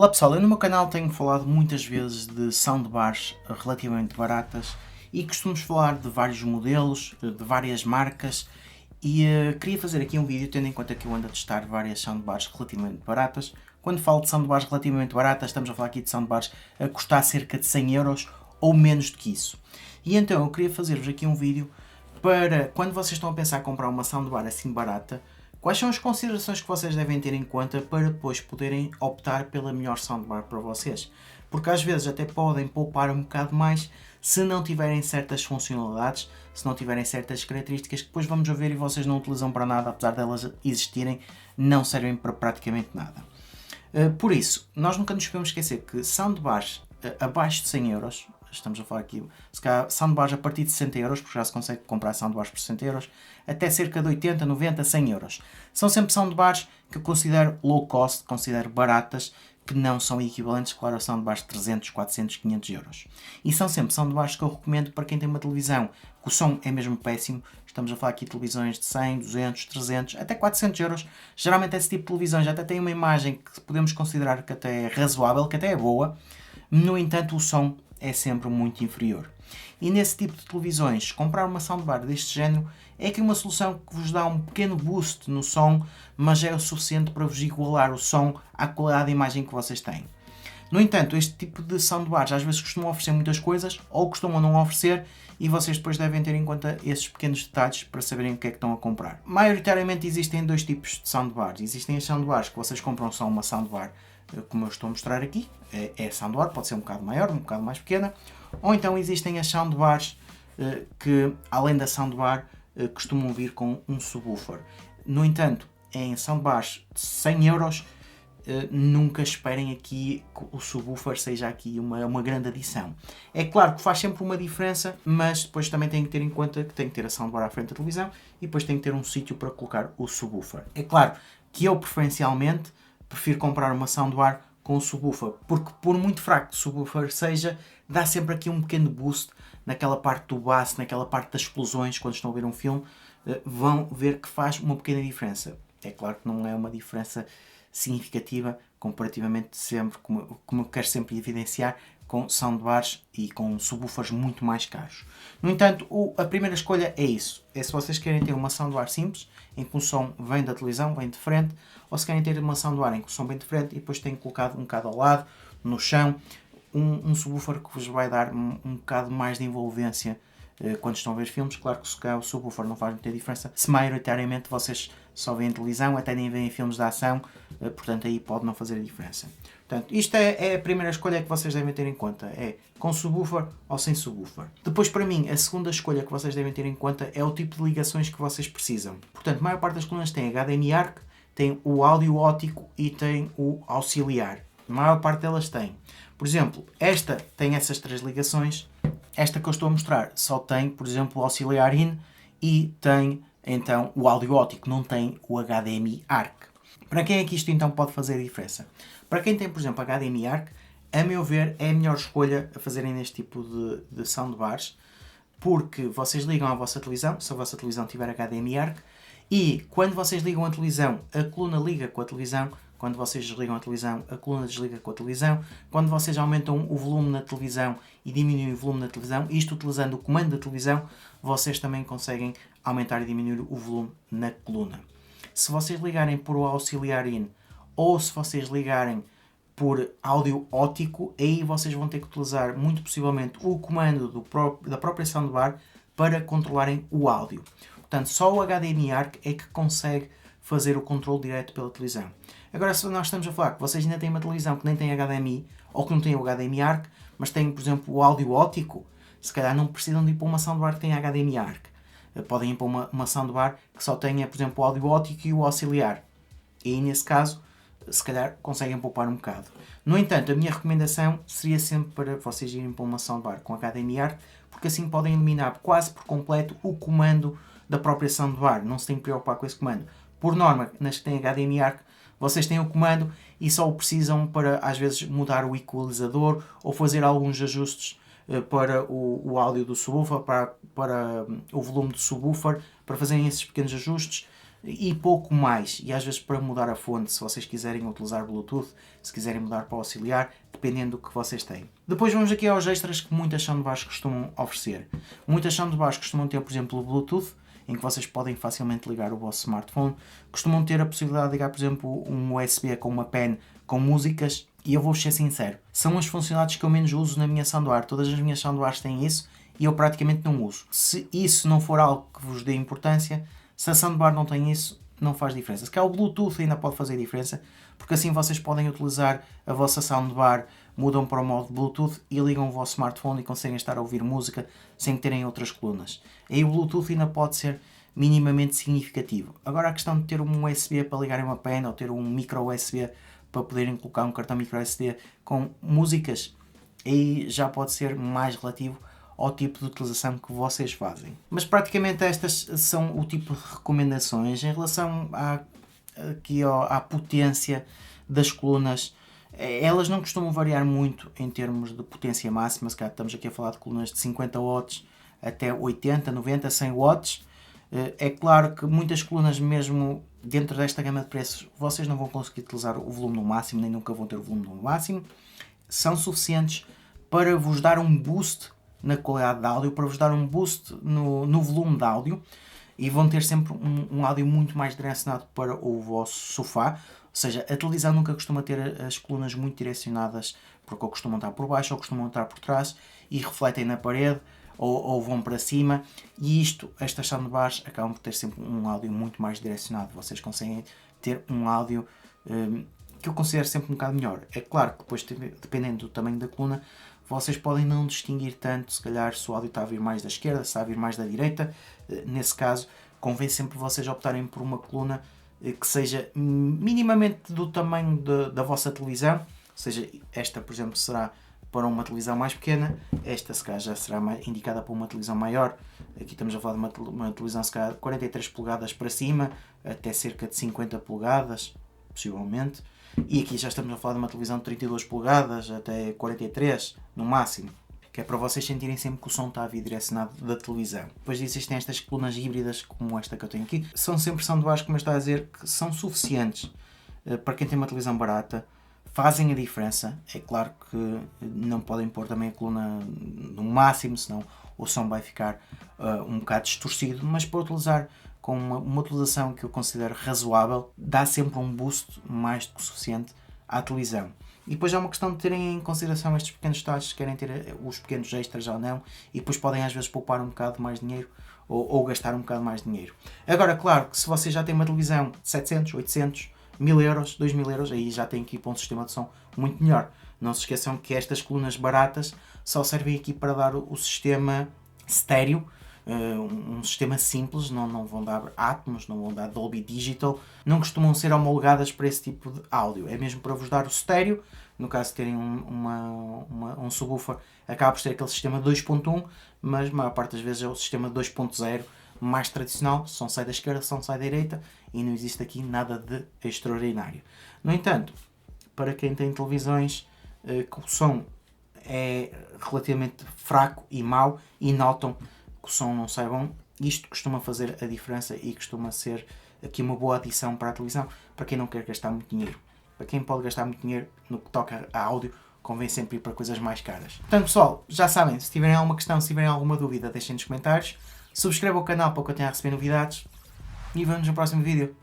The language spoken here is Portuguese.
Olá pessoal, eu no meu canal tenho falado muitas vezes de soundbars relativamente baratas e costumamos falar de vários modelos, de várias marcas e queria fazer aqui um vídeo tendo em conta que eu ando a testar várias soundbars relativamente baratas. Quando falo de soundbars relativamente baratas, estamos a falar aqui de soundbars a custar cerca de 100 euros ou menos do que isso. E então eu queria fazer-vos aqui um vídeo para quando vocês estão a pensar em comprar uma soundbar assim barata, quais são as considerações que vocês devem ter em conta para depois poderem optar pela melhor soundbar para vocês? Porque às vezes até podem poupar um bocado mais se não tiverem certas funcionalidades, se não tiverem certas características que depois vamos ver e vocês não utilizam para nada, apesar delas existirem, não servem para praticamente nada. Por isso, nós nunca nos podemos esquecer que soundbars abaixo de 100 euros, estamos a falar aqui, se calhar soundbars a partir de 60 euros, porque já se consegue comprar soundbars por 60 euros, até cerca de 80, 90, 100 euros. São sempre soundbars que eu considero low cost, considero baratas, que não são equivalentes, claro, a soundbars de 300, 400, 500 euros. E são sempre soundbars que eu recomendo para quem tem uma televisão que o som é mesmo péssimo. Estamos a falar aqui de televisões de 100, 200, 300, até 400 euros. Geralmente esse tipo de televisões até tem uma imagem que podemos considerar que até é razoável, que até é boa. No entanto, o som é sempre muito inferior. E nesse tipo de televisões, comprar uma soundbar deste género é aqui uma solução que vos dá um pequeno boost no som, mas é o suficiente para vos igualar o som à qualidade de imagem que vocês têm. No entanto, este tipo de soundbars às vezes costumam oferecer muitas coisas ou costumam não oferecer e vocês depois devem ter em conta esses pequenos detalhes para saberem o que é que estão a comprar. Maioritariamente existem dois tipos de soundbars. Existem as soundbars que vocês compram só uma soundbar, como eu estou a mostrar aqui, é a soundbar, pode ser um bocado maior, um bocado mais pequena, ou então existem as soundbars que, além da soundbar, costumam vir com um subwoofer. No entanto, em soundbars de 100 euros, nunca esperem aqui que o subwoofer seja aqui uma grande adição. É claro que faz sempre uma diferença, mas depois também tem que ter em conta que tem que ter a soundbar à frente da televisão e depois tem que ter um sítio para colocar o subwoofer. É claro que eu preferencialmente prefiro comprar uma soundbar com o subwoofer, porque por muito fraco que o subwoofer seja, dá sempre aqui um pequeno boost naquela parte do bass, naquela parte das explosões, quando estão a ver um filme, vão ver que faz uma pequena diferença. É claro que não é uma diferença significativa comparativamente sempre, como eu quero sempre evidenciar, com soundbars e com subwoofers muito mais caros. No entanto, a primeira escolha é isso. É se vocês querem ter uma soundbar simples, em que o som vem da televisão, vem de frente, ou se querem ter uma soundbar em que o som vem de frente e depois têm colocado um bocado ao lado, no chão, um subwoofer que vos vai dar um bocado mais de envolvência quando estão a ver filmes. Claro que se o subwoofer não faz muita diferença, se maioritariamente vocês só veem televisão, até nem veem filmes de ação, portanto aí pode não fazer a diferença. Portanto, isto é a primeira escolha que vocês devem ter em conta, é com subwoofer ou sem subwoofer. Depois, para mim, a segunda escolha que vocês devem ter em conta é o tipo de ligações que vocês precisam. Portanto, a maior parte das colunas tem HDMI ARC, tem o áudio óptico e tem o auxiliar. A maior parte delas tem. Por exemplo, esta tem essas três ligações, esta que eu estou a mostrar só tem, por exemplo, o auxiliar in e tem então o áudio óptico, não tem o HDMI ARC. Para quem é que isto então pode fazer a diferença? Para quem tem, por exemplo, HDMI ARC, a meu ver é a melhor escolha a fazerem neste tipo de soundbars, porque vocês ligam à vossa televisão, se a vossa televisão tiver HDMI ARC, e quando vocês ligam a televisão, a coluna liga com a televisão. Quando vocês desligam a televisão, a coluna desliga com a televisão. Quando vocês aumentam o volume na televisão e diminuem o volume na televisão, isto utilizando o comando da televisão, vocês também conseguem aumentar e diminuir o volume na coluna. Se vocês ligarem por o auxiliar in ou se vocês ligarem por áudio óptico, aí vocês vão ter que utilizar muito possivelmente o comando da própria soundbar para controlarem o áudio. Portanto, só o HDMI ARC é que consegue fazer o controle direto pela televisão. Agora, se nós estamos a falar que vocês ainda têm uma televisão que nem tem HDMI, ou que não tem o HDMI ARC, mas tem, por exemplo, o áudio óptico, se calhar não precisam de ir para uma soundbar que tenha HDMI ARC. Podem ir para uma soundbar que só tenha, por exemplo, o áudio óptico e o auxiliar. E aí, nesse caso, se calhar conseguem poupar um bocado. No entanto, a minha recomendação seria sempre para vocês irem para uma soundbar com HDMI ARC, porque assim podem eliminar quase por completo o comando da própria soundbar. Não se tem que preocupar com esse comando. Por norma, nas que têm HDMI ARC, vocês têm o comando e só o precisam para, às vezes, mudar o equalizador ou fazer alguns ajustes para o áudio do subwoofer, para o volume do subwoofer, para fazerem esses pequenos ajustes. e pouco mais. E às vezes para mudar a fonte, se vocês quiserem utilizar Bluetooth, se quiserem mudar para o auxiliar, dependendo do que vocês têm. Depois vamos aqui aos extras que muitas soundbars costumam oferecer. Muitas soundbars costumam ter, por exemplo, o Bluetooth, em que vocês podem facilmente ligar o vosso smartphone. Costumam ter a possibilidade de ligar, por exemplo, um USB com uma pen com músicas. E eu vou ser sincero, são as funcionalidades que eu menos uso na minha soundbar. Todas as minhas soundbars têm isso e eu praticamente não uso. Se isso não for algo que vos dê importância, se a soundbar não tem isso, não faz diferença. Se calhar o Bluetooth ainda pode fazer diferença, porque assim vocês podem utilizar a vossa soundbar, mudam para o modo Bluetooth e ligam o vosso smartphone e conseguem estar a ouvir música sem terem outras colunas. Aí o Bluetooth ainda pode ser minimamente significativo. Agora a questão de ter um USB para ligarem uma pen ou ter um micro USB para poderem colocar um cartão micro SD com músicas, aí já pode ser mais relativo ao tipo de utilização que vocês fazem. Mas praticamente estas são o tipo de recomendações em relação à potência das colunas. Elas não costumam variar muito em termos de potência máxima, se calhar estamos aqui a falar de colunas de 50 watts até 80, 90, 100 watts. É claro que muitas colunas, mesmo dentro desta gama de preços, vocês não vão conseguir utilizar o volume no máximo, nem nunca vão ter o volume no máximo. São suficientes para vos dar um boost na qualidade de áudio, para vos dar um boost no volume de áudio, e vão ter sempre um áudio muito mais direcionado para o vosso sofá. Ou seja, a televisão nunca costuma ter as colunas muito direcionadas, porque ou costumam estar por baixo ou costumam estar por trás e refletem na parede ou vão para cima, e estas soundbars acabam por ter sempre um áudio muito mais direcionado. Vocês conseguem ter um áudio que eu considero sempre um bocado melhor. É claro que depois, dependendo do tamanho da coluna, vocês podem não distinguir tanto, se calhar, se o áudio está a vir mais da esquerda, se está a vir mais da direita. Nesse caso, convém sempre vocês optarem por uma coluna que seja minimamente do tamanho da vossa televisão. Ou seja, esta, por exemplo, será para uma televisão mais pequena, esta se calhar já será indicada para uma televisão maior. Aqui estamos a falar de uma televisão se calhar 43 polegadas para cima, até cerca de 50 polegadas, possivelmente. E aqui já estamos a falar de uma televisão de 32 polegadas até 43 no máximo, que é para vocês sentirem sempre que o som está a vir direcionado da televisão. Depois disso, existem estas colunas híbridas como esta que eu tenho aqui. São sempre soundbars, como eu estava a dizer, que são suficientes para quem tem uma televisão barata. Fazem a diferença. É claro que não podem pôr também a coluna no máximo, senão o som vai ficar um bocado distorcido, mas para utilizar com uma utilização que eu considero razoável, dá sempre um boost mais do que suficiente à televisão. E depois é uma questão de terem em consideração estes pequenos detalhes, se querem ter os pequenos extras ou não, e depois podem às vezes poupar um bocado mais dinheiro ou gastar um bocado mais dinheiro. Agora, claro que se você já tem uma televisão de 700, 800, 1000 euros, 2000 euros, aí já tem que ir para um sistema de som muito melhor. Não se esqueçam que estas colunas baratas só servem aqui para dar o sistema estéreo, um sistema simples, não vão dar Atmos, não vão dar Dolby Digital, não costumam ser homologadas para esse tipo de áudio, é mesmo para vos dar o estéreo. No caso de terem um subwoofer, acaba por ser aquele sistema 2.1, mas a maior parte das vezes é o sistema 2.0 mais tradicional, som sai da esquerda, som sai da direita, e não existe aqui nada de extraordinário. No entanto, para quem tem televisões que o som é relativamente fraco e mau e notam que o som não sai bom, isto costuma fazer a diferença e costuma ser aqui uma boa adição para a televisão, para quem não quer gastar muito dinheiro. Para quem pode gastar muito dinheiro no que toca a áudio, convém sempre ir para coisas mais caras. Portanto, pessoal, já sabem, se tiverem alguma questão, se tiverem alguma dúvida, deixem nos comentários. Subscrevam o canal para que eu tenha a receber novidades e vemos no próximo vídeo.